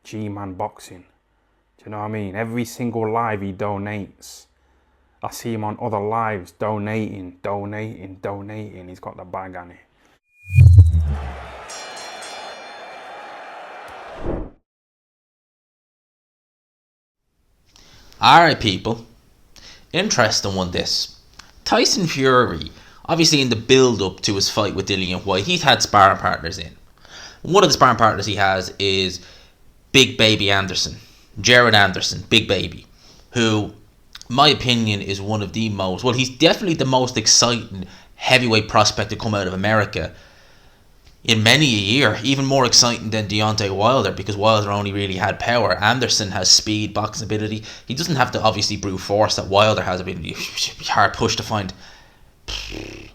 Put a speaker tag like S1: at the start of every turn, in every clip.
S1: G-Man Boxing. Do you know what I mean? Every single live he donates. I see him on other lives donating. He's got the bag on it.
S2: Alright, people. Interesting one, this. Tyson Fury, obviously in the build-up to his fight with Dillian Whyte, he's had sparring partners in. One of the sparring partners he has is Big Baby Anderson. Jared Anderson, Big Baby. Who, in my opinion, is one of the most... Well, he's definitely the most exciting heavyweight prospect to come out of America in many a year. Even more exciting than Deontay Wilder, because Wilder only really had power. Anderson has speed, boxing ability. He doesn't have to obviously brute force that Wilder has. I mean, it's hard push to find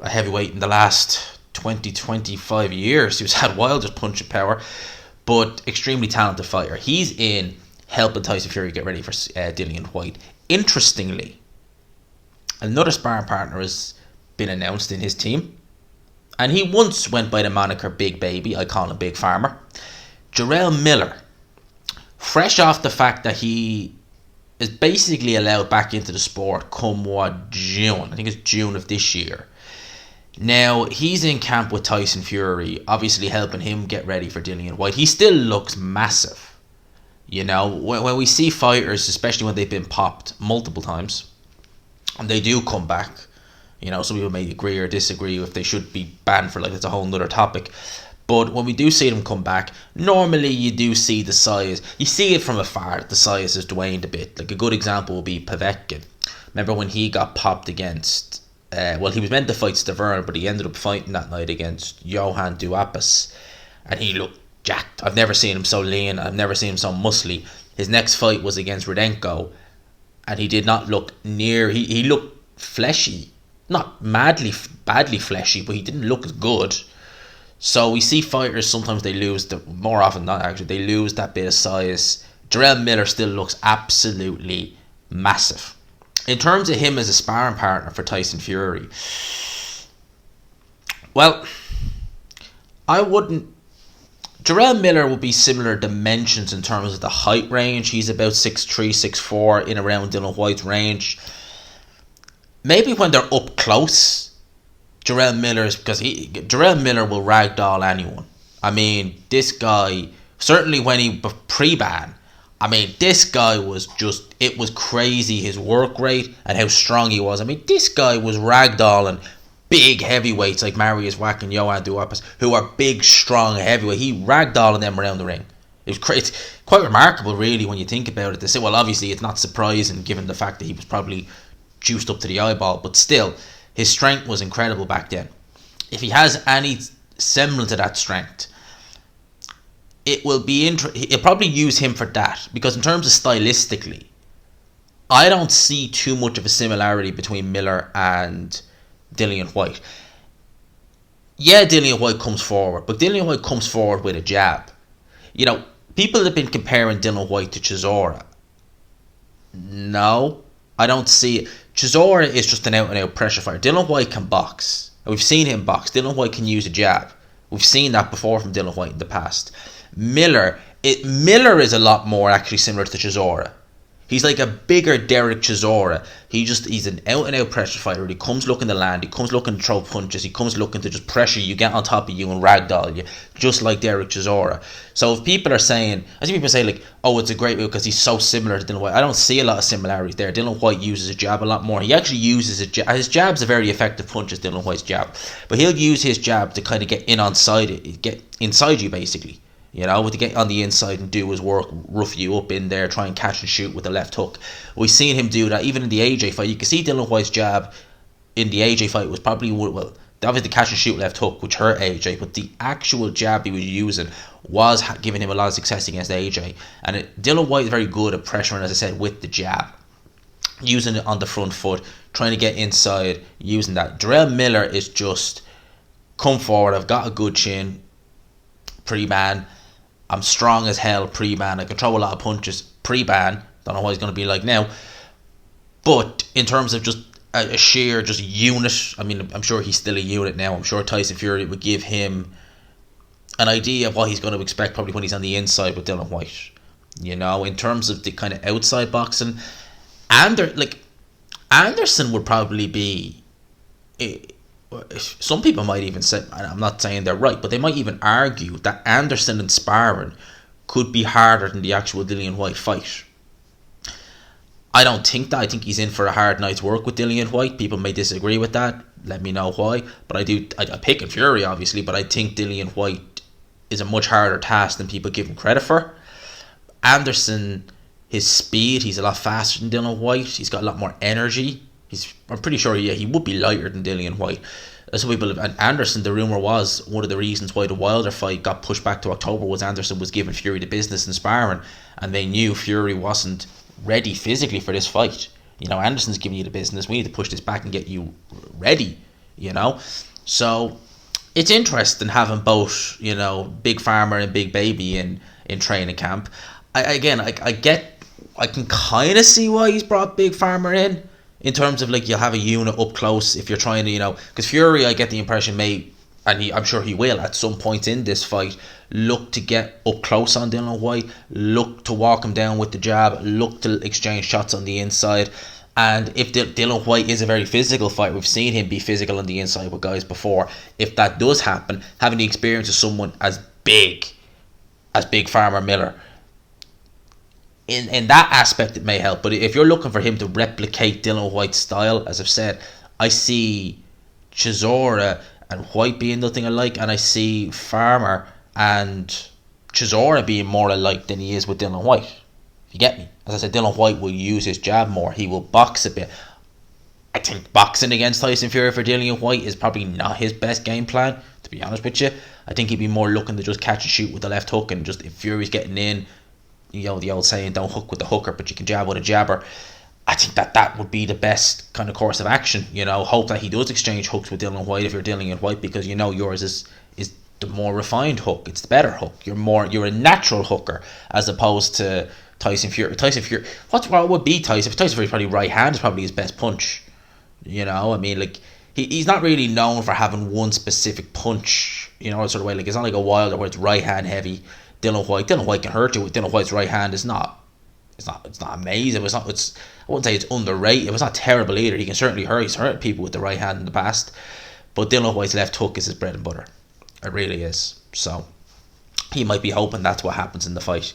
S2: a heavyweight in the last 20-25 years who's had Wilder's punching power, but extremely talented fighter. He's in helping Tyson Fury get ready for Dillian Whyte. Interestingly, another sparring partner has been announced in his team, and he once went by the moniker Big Baby. I call him Big Farmer. Jarrell Miller, fresh off the fact that he is basically allowed back into the sport come what, June? I think it's June of this year. Now, he's in camp with Tyson Fury, obviously helping him get ready for Dillian Whyte. He still looks massive. You know, when we see fighters, especially when they've been popped multiple times, and they do come back, you know, some people may agree or disagree if they should be banned for, like, it's a whole nother topic. But when we do see them come back, normally you do see the size. You see it from afar, the size has waned a bit. Like, a good example would be Povetkin. Remember when he got popped against... well, he was meant to fight Stavern, but he ended up fighting that night against Johan Duhaupas. And he looked jacked. I've never seen him so lean. I've never seen him so muscly. His next fight was against Rudenko, and he did not look near... He looked fleshy. Not badly fleshy, but he didn't look as good. So we see fighters, sometimes they lose, more often than not actually, they lose that bit of size. Jarrell Miller still looks absolutely massive. In terms of him as a sparring partner for Tyson Fury, well, I wouldn't... Jarrell Miller would be similar dimensions in terms of the height range. He's about 6'3", 6'4", in around Dillian Whyte's range. Maybe when they're up close, Jarrell Miller will ragdoll anyone. I mean, this guy, certainly when he pre-ban, I mean, this guy was just, it was crazy, his work rate and how strong he was. I mean, this guy was ragdolling big heavyweights like Marius Wack and Johan Duhaupas, who are big, strong heavyweight. He ragdolling them around the ring. It was it's quite remarkable, really, when you think about it. To say, well, obviously, it's not surprising given the fact that he was probably juiced up to the eyeball, but still, his strength was incredible back then. If he has any semblance of that strength, it will be he'll probably use him for that, because in terms of stylistically, I don't see too much of a similarity between Miller and Dillian Whyte. Yeah, Dillian Whyte comes forward, but Dillian Whyte comes forward with a jab. You know, people have been comparing Dillian Whyte to Chisora. No, I don't see it. Chisora is just an out-and-out pressure fighter. Dillian Whyte can box. We've seen him box. Dillian Whyte can use a jab. We've seen that before from Dillian Whyte in the past. Miller is a lot more actually similar to Chisora. He's like a bigger Derek Chisora. He's an out-and-out pressure fighter. He comes looking to land. He comes looking to throw punches. He comes looking to just pressure you, get on top of you and ragdoll you, just like Derek Chisora. So if people are saying, I see people say like, oh, it's a great move because he's so similar to Dillian Whyte. I don't see a lot of similarities there. Dillian Whyte uses a jab a lot more. He actually uses a jab. His jab's a very effective punch as Dillian Whyte's jab. But he'll use his jab to kind of get inside you basically. You know, to get on the inside and do his work, rough you up in there, try and catch and shoot with the left hook. We've seen him do that even in the AJ fight. You can see Dillian Whyte's jab in the AJ fight was probably, well, obviously the catch and shoot left hook, which hurt AJ, but the actual jab he was using was giving him a lot of success against AJ. And Dillian Whyte is very good at pressuring, as I said, with the jab. Using it on the front foot, trying to get inside, using that. Jarrell Miller is just, come forward, I've got a good chin, pre-ban. I'm strong as hell pre-ban. I can throw a lot of punches pre-ban. Don't know what he's going to be like now. But in terms of just a sheer just unit, I mean, I'm sure he's still a unit now. I'm sure Tyson Fury would give him an idea of what he's going to expect probably when he's on the inside with Dillian Whyte. You know, in terms of the kind of outside boxing, Anderson would probably be. Some people might even say, I'm not saying they're right, but they might even argue that Anderson and sparring could be harder than the actual Dillian Whyte fight. I don't think that. I think he's in for a hard night's work with Dillian Whyte. People may disagree with that. Let me know why. But I pick Fury, obviously, but I think Dillian Whyte is a much harder task than people give him credit for. Anderson, his speed, he's a lot faster than Dillian Whyte. He's got a lot more energy. I'm pretty sure he would be lighter than Dillian Whyte. Some people, and Anderson, the rumour was one of the reasons why the Wilder fight got pushed back to October was Anderson was giving Fury the business in sparring, and they knew Fury wasn't ready physically for this fight. You know, Anderson's giving you the business. We need to push this back and get you ready. You know, so it's interesting having both, you know, Big Farmer and Big Baby in training camp. I can kind of see why he's brought Big Farmer in terms of like you'll have a unit up close if you're trying to, you know, because Fury, I get the impression I'm sure he will at some point in this fight look to get up close on Dillian Whyte, look to walk him down with the jab, look to exchange shots on the inside. And if Dillian Whyte is a very physical fight, we've seen him be physical on the inside with guys before. If that does happen, having the experience of someone as Big Farmer Miller, in that aspect it may help. But if you're looking for him to replicate Dillian Whyte's style, as I've said, I see Chisora and Whyte being nothing alike, and I see Farmer and Chisora being more alike than he is with Dillian Whyte. You get me? As I said, Dillian Whyte will use his jab more. He will box a bit. I think boxing against Tyson Fury for Dillian Whyte is probably not his best game plan, to be honest with you. I think he'd be more looking to just catch and shoot with the left hook, and just if Fury's getting in, you know, the old saying, don't hook with the hooker, but you can jab with a jabber. I think that would be the best kind of course of action. You know, hope that he does exchange hooks with Dillian Whyte if you're Dillian Whyte, because you know yours is the more refined hook. It's the better hook. You're a natural hooker as opposed to Tyson Fury. What would be Tyson? Tyson Fury's probably right hand is probably his best punch. You know, I mean, like he's not really known for having one specific punch. You know, sort of way. Like it's not like a Wilder where it's right hand heavy. Dillian Whyte can hurt you with Dillian Whyte's right hand. It's not amazing. I wouldn't say it's underrated. It was not terrible either. He can certainly hurt. He's hurt people with the right hand in the past. But Dillian Whyte's left hook is his bread and butter. It really is. So he might be hoping that's what happens in the fight.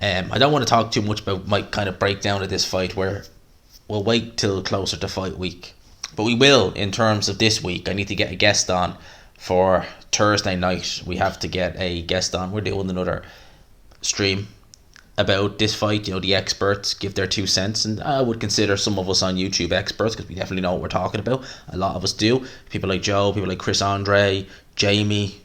S2: I don't want to talk too much about my kind of breakdown of this fight, where we'll wait till closer to fight week. But we will, in terms of this week. I need to get a guest on for Thursday night. We have to get a guest on. We're doing another stream about this fight. You know, the experts give their 2 cents, and I would consider some of us on YouTube experts because we definitely know what we're talking about. A lot of us do. People like Joe, people like Chris Andre, Jamie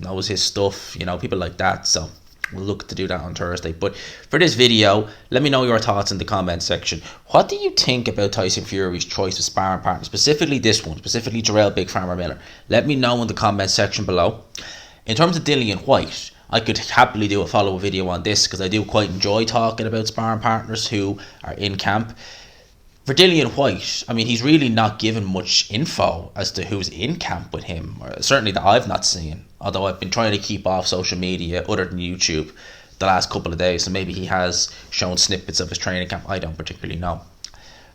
S2: knows his stuff, you know, people like that. So we'll look to do that on Thursday. But for this video, let me know your thoughts in the comment section. What do you think about Tyson Fury's choice of sparring partner, specifically this one, specifically Jarrell Big Farmer Miller? Let me know in the comment section below. In terms of Dillian Whyte, I could happily do a follow-up video on this because I do quite enjoy talking about sparring partners who are in camp. For Dillian Whyte, I mean, he's really not given much info as to who's in camp with him, or certainly that I've not seen, although I've been trying to keep off social media other than YouTube the last couple of days, so maybe he has shown snippets of his training camp. I don't particularly know.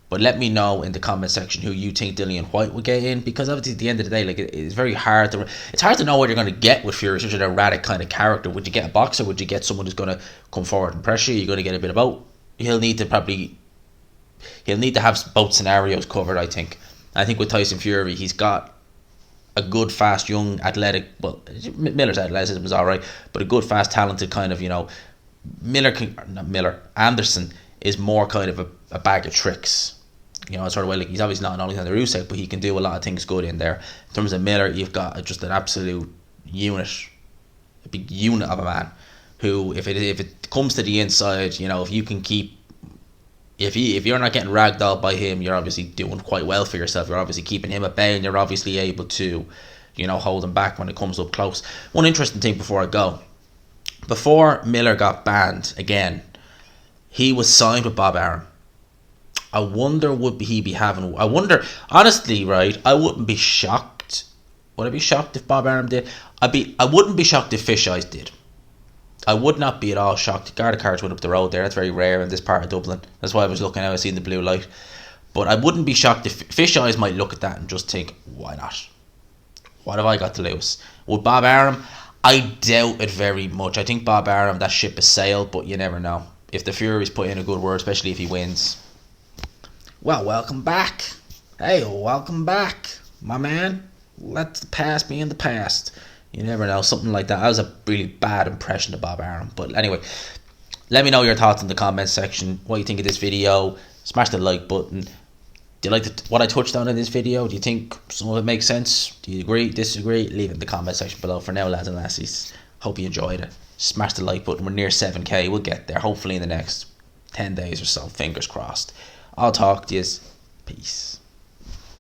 S2: But let me know in the comment section who you think Dillian Whyte would get in, because obviously at the end of the day, like, it's very hard to know what you're going to get with Fury. Such an erratic kind of character. Would you get a boxer? Would you get someone who's going to come forward and pressure you? You're going to get a bit of both. He'll need to have both scenarios covered, I think. I think with Tyson Fury, he's got a good, fast, young, athletic, well, Miller's athleticism is alright, but a good, fast, talented kind of, you know, Anderson is more kind of a bag of tricks. You know, sort of way, like, he's obviously not only on the Rusev, but he can do a lot of things good in there. In terms of Miller, you've got just an absolute unit, a big unit of a man who, if it comes to the inside, you know, if you can keep, if you're not getting ragdolled by him, you're obviously doing quite well for yourself. You're obviously keeping him at bay, and you're obviously able to, you know, hold him back when it comes up close. One interesting thing before I go, before Miller got banned again, he was signed with Bob Arum. I wonder honestly, right, I wouldn't be shocked. Would I be shocked if Bob Arum did? I wouldn't be shocked if Fish Eyes did. I would not be at all shocked. Garda cars went up the road there. That's very rare in this part of Dublin. That's why I was looking out. I seen the blue light. But I wouldn't be shocked if fish eyes might look at that and just think, why not? What have I got to lose? Would Bob Arum? I doubt it very much. I think Bob Arum, that ship has sailed, but you never know. If the Furies put in a good word, especially if he wins. Well, welcome back. Hey, welcome back, my man. Let the past be in the past. You never know, something like that. That was a really bad impression of Bob Arum. But anyway, let me know your thoughts in the comments section. What you think of this video. Smash the like button. Do you like what I touched on in this video? Do you think some of it makes sense? Do you agree, disagree? Leave it in the comment section below. For now, lads and lassies, hope you enjoyed it. Smash the like button. We're near 7k. We'll get there, hopefully in the next 10 days or so. Fingers crossed. I'll talk to you. Peace.